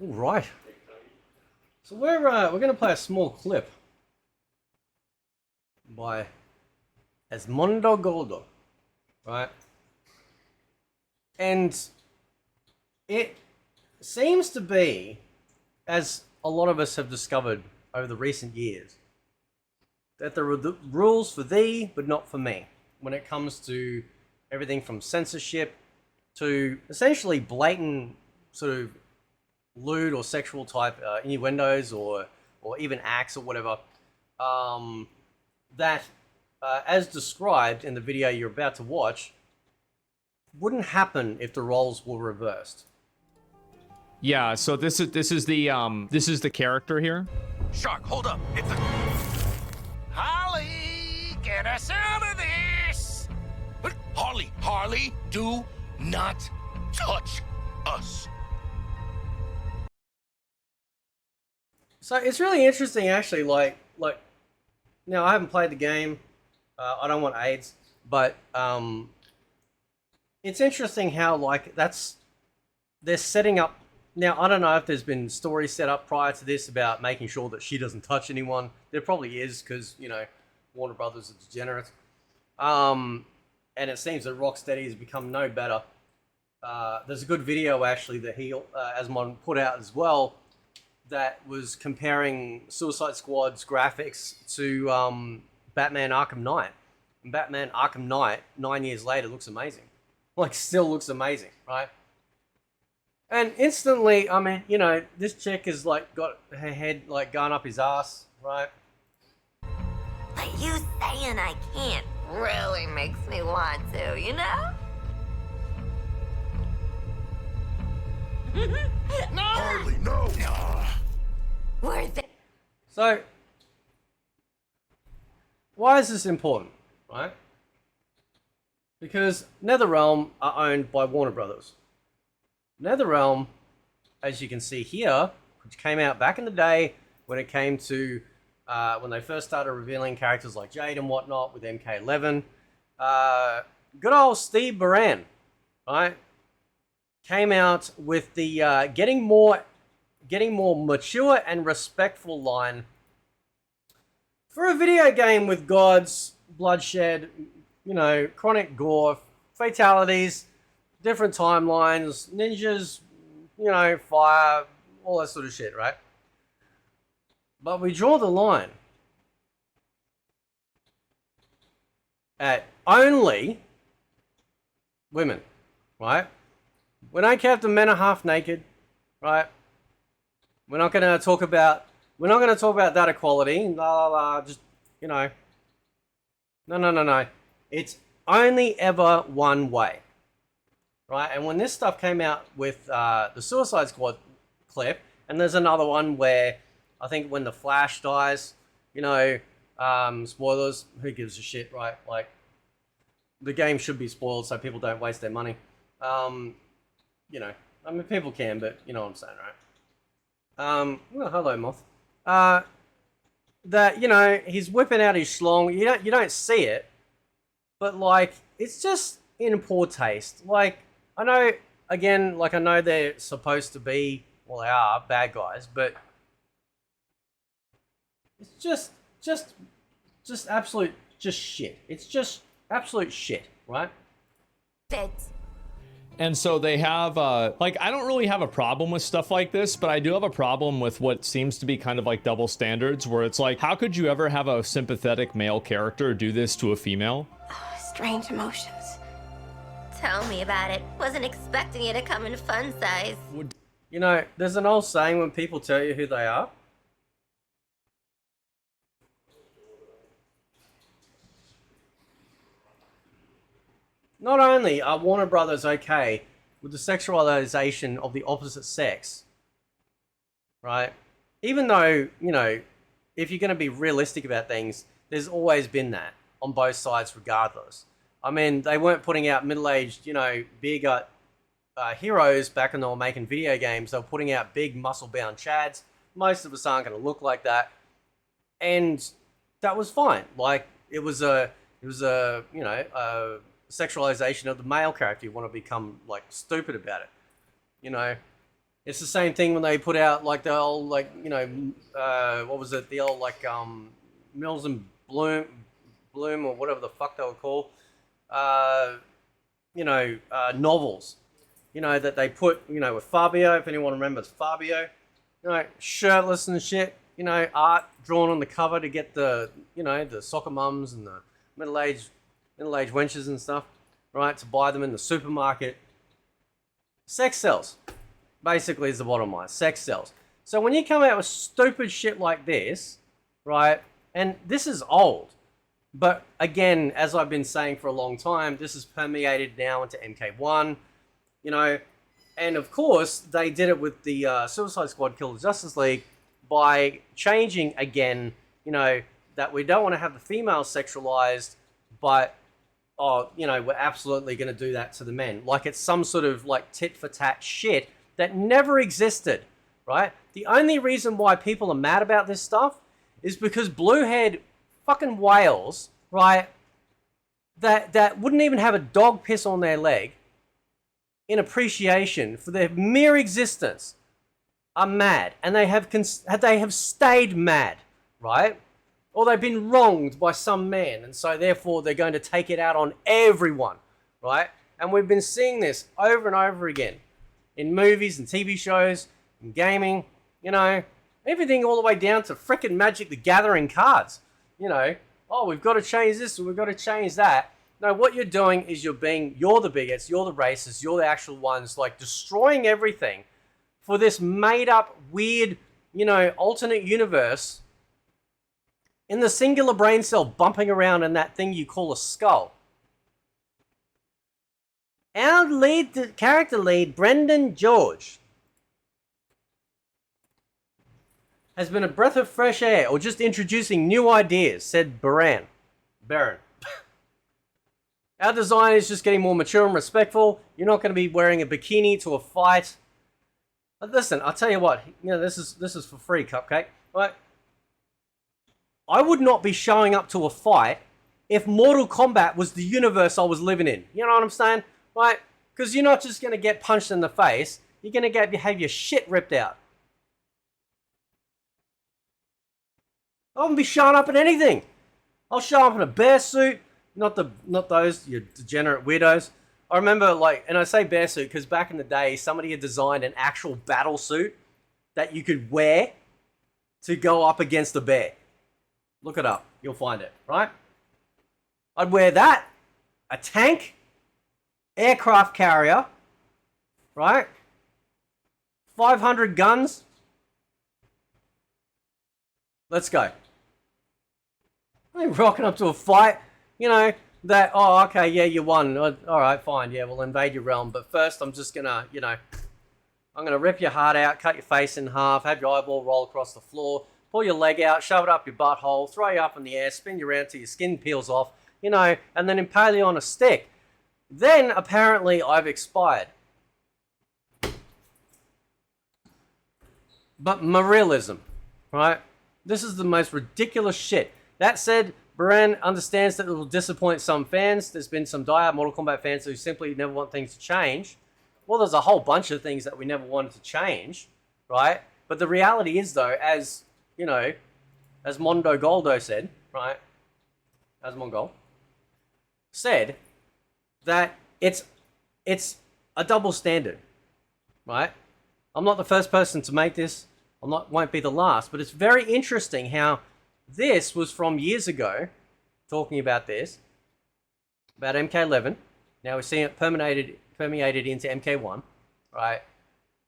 All right. So we're going to play a small clip by Esmondo Gordo, right? And it seems to be, as a lot of us have discovered over the recent years, that there are the rules for thee, but not for me, when it comes to everything from censorship to essentially blatant sort of lewd or sexual type innuendos or even acts or whatever, that, as described in the video you're about to watch, wouldn't happen if the roles were reversed. Yeah, so this is the character here. Shark, hold up. It's a... Holly, get us out of this! Harley, do not touch us. So it's really interesting, actually. Like, now I haven't played the game. I don't want AIDS, but it's interesting how they're setting up. Now I don't know if there's been stories set up prior to this about making sure that she doesn't touch anyone. There probably is, because Warner Brothers are degenerates. And it seems that Rocksteady has become no better. There's a good video actually that Asmon put out as well, that was comparing Suicide Squad's graphics to Batman Arkham Knight. And Batman Arkham Knight, 9 years later, looks amazing. Like, still looks amazing, right? And instantly, I mean, this chick has like got her head like gone up his ass, right? But you saying I can't really makes me want to, you know? No! Harley, no! Worth it. So, why is this important, right? Because NetherRealm are owned by Warner Brothers. NetherRealm, as you can see here, which came out back in the day when it came to when they first started revealing characters like Jade and whatnot with MK11. Good old Steve Baran, right, came out with the getting more mature and respectful line for a video game with gods, bloodshed, chronic gore, fatalities, different timelines, ninjas, fire, all that sort of shit, right? But we draw the line at only women, right? We don't care if the men are half naked, right? We're not going to talk about that equality. La la la. Just no. It's only ever one way, right? And when this stuff came out with the Suicide Squad clip, and there's another one where I think when the Flash dies, spoilers. Who gives a shit, right? Like, the game should be spoiled so people don't waste their money. I mean, people can, but you know what I'm saying, right? Well, hello, Moth. That, he's whipping out his schlong. You don't see it, but like, it's just in poor taste. Like, I know they're supposed to be, well, they are bad guys, but it's just absolute shit. It's just absolute shit, right? It. And so they have, I don't really have a problem with stuff like this, but I do have a problem with what seems to be kind of like double standards, where it's like, how could you ever have a sympathetic male character do this to a female? Strange emotions. Tell me about it. Wasn't expecting you to come in fun size. There's an old saying when people tell you who they are. Not only are Warner Brothers okay with the sexualization of the opposite sex, right? Even though, if you're going to be realistic about things, there's always been that on both sides regardless. I mean, they weren't putting out middle-aged, beer gut heroes back when they were making video games. They were putting out big muscle-bound chads. Most of us aren't going to look like that. And that was fine. Like, it was a sexualization of the male character. You want to become like stupid about it, It's the same thing when they put out like the old like what was it, the old like Mills and Bloom or whatever the fuck they were called, novels, that they put with Fabio, if anyone remembers Fabio, shirtless and shit, art drawn on the cover to get the the soccer mums and the middle-aged wenches and stuff, right, to buy them in the supermarket. Sex sells. Basically is the bottom line. Sex sells. So when you come out with stupid shit like this, right, and this is old, but again, as I've been saying for a long time, this is permeated now into MK1, and of course, they did it with the Suicide Squad Kill the Justice League by changing again, that we don't want to have the females sexualized, but, we're absolutely going to do that to the men. Like it's some sort of like tit for tat shit that never existed, right? The only reason why people are mad about this stuff is because blue-haired fucking whales, right, that wouldn't even have a dog piss on their leg in appreciation for their mere existence are mad, and they have stayed mad, right? Or they've been wronged by some man, and so therefore they're going to take it out on everyone, right? And we've been seeing this over and over again in movies and TV shows, and gaming, everything all the way down to frickin' Magic the Gathering cards. Oh, we've got to change this, or we've got to change that. No, what you're doing is you're the bigots, you're the racists, you're the actual ones, like, destroying everything for this made-up, weird, alternate universe in the singular brain cell bumping around in that thing you call a skull. Our character lead, Brendan George, has been a breath of fresh air or just introducing new ideas, said Baron. Our design is just getting more mature and respectful. You're not going to be wearing a bikini to a fight. But listen, I'll tell you what, this is for free, Cupcake. Right? I would not be showing up to a fight if Mortal Kombat was the universe I was living in. You know what I'm saying? Right? Because you're not just going to get punched in the face. You're going to have your shit ripped out. I wouldn't be showing up in anything. I'll show up in a bear suit. Not those, you degenerate weirdos. I remember, and I say bear suit because back in the day, somebody had designed an actual battle suit that you could wear to go up against a bear. Look it up. You'll find it, right? I'd wear that, a tank, aircraft carrier, right? 500 guns. Let's go. I ain't rocking up to a fight, that, oh, okay, yeah, you won. All right, fine, yeah, we'll invade your realm. But first, I'm just gonna, I'm gonna rip your heart out, cut your face in half, have your eyeball roll across the floor, pull your leg out, shove it up your butthole, throw you up in the air, spin you around till your skin peels off, and then impale you on a stick. Then, apparently, I've expired. But Marealism, right? This is the most ridiculous shit. That said, Baran understands that it will disappoint some fans. There's been some diehard Mortal Kombat fans who simply never want things to change. Well, there's a whole bunch of things that we never wanted to change, right? But the reality is, though, as Mondo Goldo said, right? As Mongol said, that it's a double standard, right? I'm not the first person to make this. Won't be the last, but it's very interesting how this was from years ago, talking about this, about MK11. Now we're seeing it permeated into MK1, right?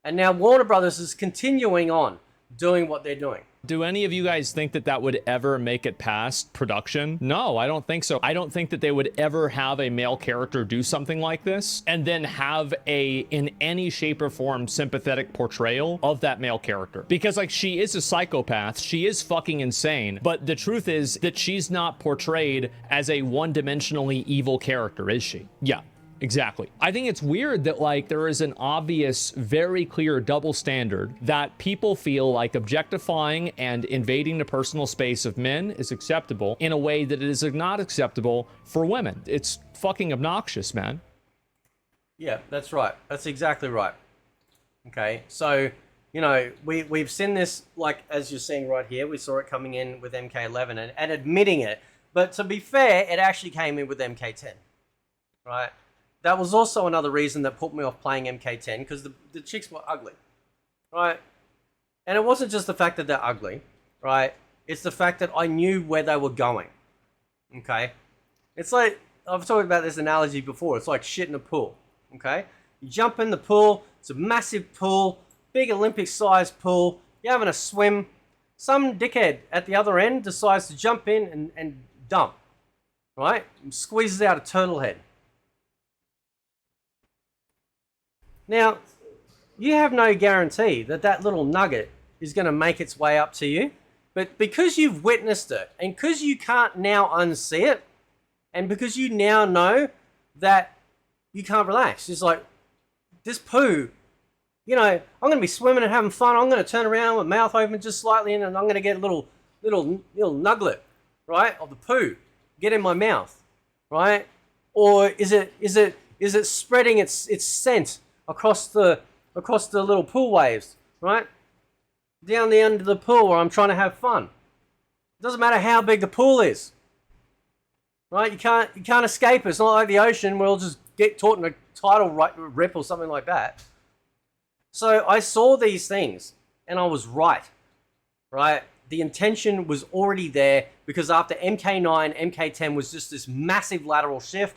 And now Warner Brothers is continuing on doing what they're doing. Do any of you guys think that that would ever make it past production? No, I don't think so. I don't think that they would ever have a male character do something like this and then have in any shape or form, sympathetic portrayal of that male character. Because, she is a psychopath. She is fucking insane. But the truth is that she's not portrayed as a one-dimensionally evil character, is she? Yeah. Exactly. I think it's weird that there is an obvious, very clear double standard that people feel like objectifying and invading the personal space of men is acceptable in a way that it is not acceptable for women. It's fucking obnoxious, man. Yeah, that's right. That's exactly right. Okay, so, you know, we've seen this, like, as you're seeing right here, we saw it coming in with MK11 and admitting it. But to be fair, it actually came in with MK10, right? That was also another reason that put me off playing MK10, because the chicks were ugly, right? And it wasn't just the fact that they're ugly, right? It's the fact that I knew where they were going, okay? It's like, I've talked about this analogy before, it's like shit in a pool, okay? You jump in the pool, it's a massive pool, big Olympic-sized pool, you're having a swim, some dickhead at the other end decides to jump in and dump, right? And squeezes out a turtle head. Now, you have no guarantee that that little nugget is going to make its way up to you, but because you've witnessed it, and because you can't now unsee it, and because you now know that you can't relax, it's like, this poo, you know, I'm going to be swimming and having fun, I'm going to turn around with mouth open just slightly, and I'm going to get a little nugget, right, of the poo, get in my mouth, right? Or is it spreading its scent across the little pool waves, right? Down the end of the pool where I'm trying to have fun. It doesn't matter how big the pool is, right? You can't escape it. It's not like the ocean where we'll just get caught in a tidal rip or something like that. So I saw these things and I was right? The intention was already there, because after MK9, MK10 was just this massive lateral shift,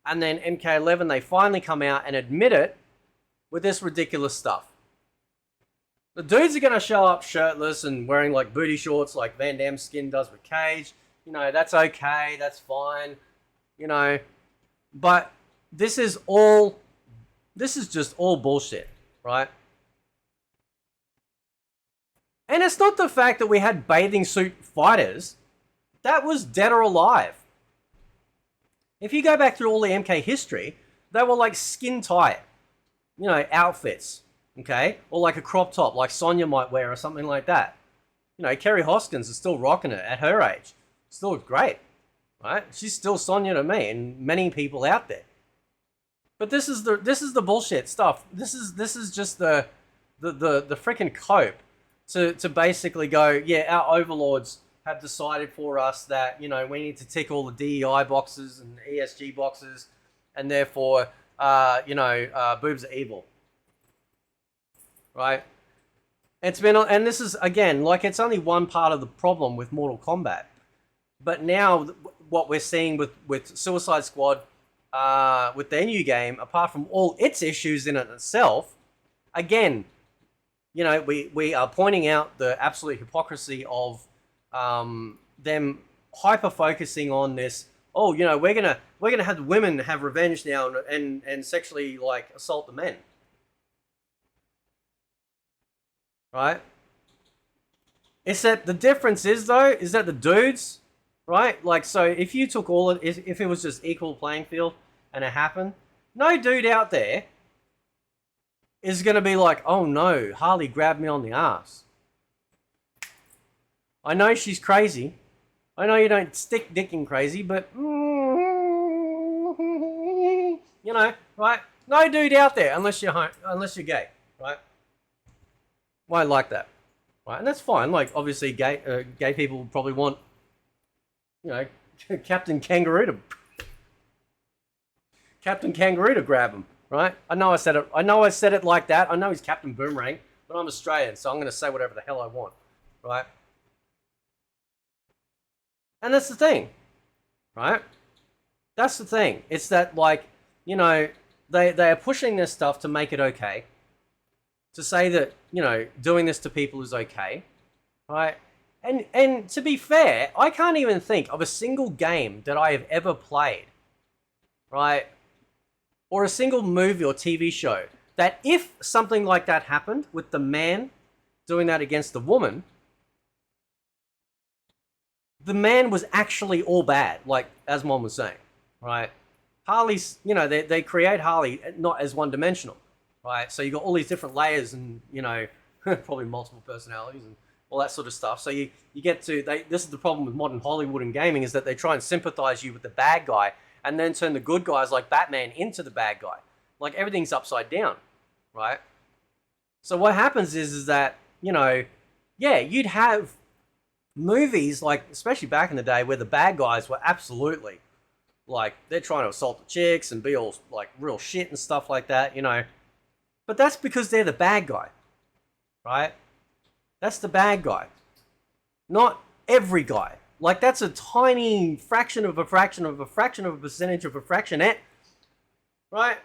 and then MK11, they finally come out and admit it with this ridiculous stuff. The dudes are going to show up shirtless and wearing like booty shorts like Van Damme's skin does with Cage. You know, that's okay, that's fine, you know. But this is just all bullshit, right? And it's not the fact that we had bathing suit fighters. That was dead or alive. If you go back through all the MK history, they were like skin tight, you know, outfits, okay? Or like a crop top like Sonya might wear or something like that. You know, Kerry Hoskins is still rocking it at her age. Still looks great, right? She's still Sonya to me and many people out there. But this is the bullshit stuff. This is just the freaking cope to basically go, yeah, our overlords have decided for us that, you know, we need to tick all the DEI boxes and ESG boxes, and therefore, boobs are evil, right? And this is, again, like, it's only one part of the problem with Mortal Kombat. But now, what we're seeing with Suicide Squad, with their new game, apart from all its issues in it itself, again, you know, we are pointing out the absolute hypocrisy of them hyper focusing on this. Oh, you know, we're gonna have the women have revenge now and sexually like assault the men, right? It's that the difference is that the dudes, right? Like, so if you took if it was just equal playing field and it happened, no dude out there is going to be like, oh no, Harley grabbed me on the ass. I know she's crazy. I know you don't stick dicking crazy, but you know, right? No dude out there, unless you're gay, right? Won't like that, right? And that's fine. Like, obviously, gay people probably want, you know, Captain Kangaroo to grab him. Right? I know I said it like that. I know he's Captain Boomerang, but I'm Australian, so I'm going to say whatever the hell I want. Right? And that's the thing. Right? That's the thing. It's that, like, you know, they are pushing this stuff to make it okay. To say that, you know, doing this to people is okay. Right? And to be fair, I can't even think of a single game that I have ever played. Right? Or a single movie or TV show that if something like that happened with the man doing that against the woman, the man was actually all bad, like Asmon was saying, right? Harley's, you know, they create Harley not as one-dimensional, right? So you got all these different layers and, you know, probably multiple personalities and all that sort of stuff. So you get to, this is the problem with modern Hollywood and gaming, is that they try and sympathize you with the bad guy and then turn the good guys like Batman into the bad guy. Like, everything's upside down, right? So what happens is that, you know, yeah, you'd have movies like, especially back in the day, where the bad guys were absolutely like, they're trying to assault the chicks and be all like real shit and stuff like that, you know. But that's because they're the bad guy, right? That's the bad guy, not every guy. Like, that's a tiny fraction of a fraction of a fraction of a percentage of a fractionette, right?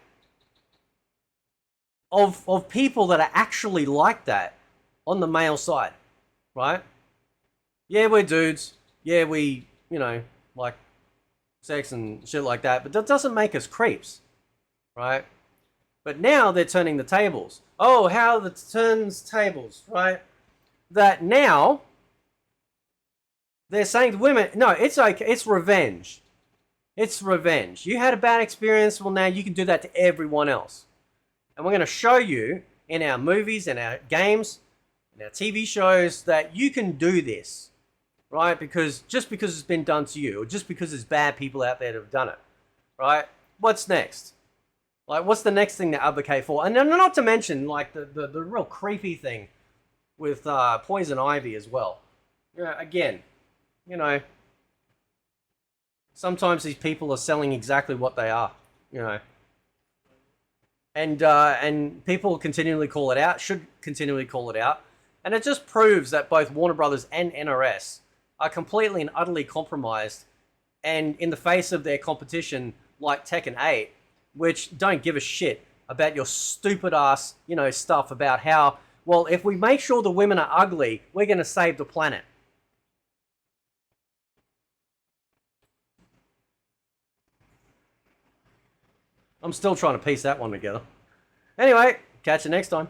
Of people that are actually like that on the male side, right? Yeah, we're dudes. Yeah, we, you know, like sex and shit like that. But that doesn't make us creeps, right? But now they're turning the tables. Oh, how the turns tables, right? That now they're saying to women, no, it's okay. It's revenge. It's revenge. You had a bad experience. Well, now you can do that to everyone else. And we're going to show you in our movies and our games and our TV shows that you can do this, right? Because just because it's been done to you, or just because there's bad people out there that have done it, right? What's next? Like, what's the next thing to advocate for? And then not to mention, like, the real creepy thing with poison ivy as well. You know, again, you know, sometimes these people are selling exactly what they are, you know. And people continually call it out, should continually call it out. And it just proves that both Warner Brothers and NRS are completely and utterly compromised, and in the face of their competition like Tekken 8, which don't give a shit about your stupid ass, you know, stuff about how, well, if we make sure the women are ugly, we're going to save the planet. I'm still trying to piece that one together. Anyway, catch you next time.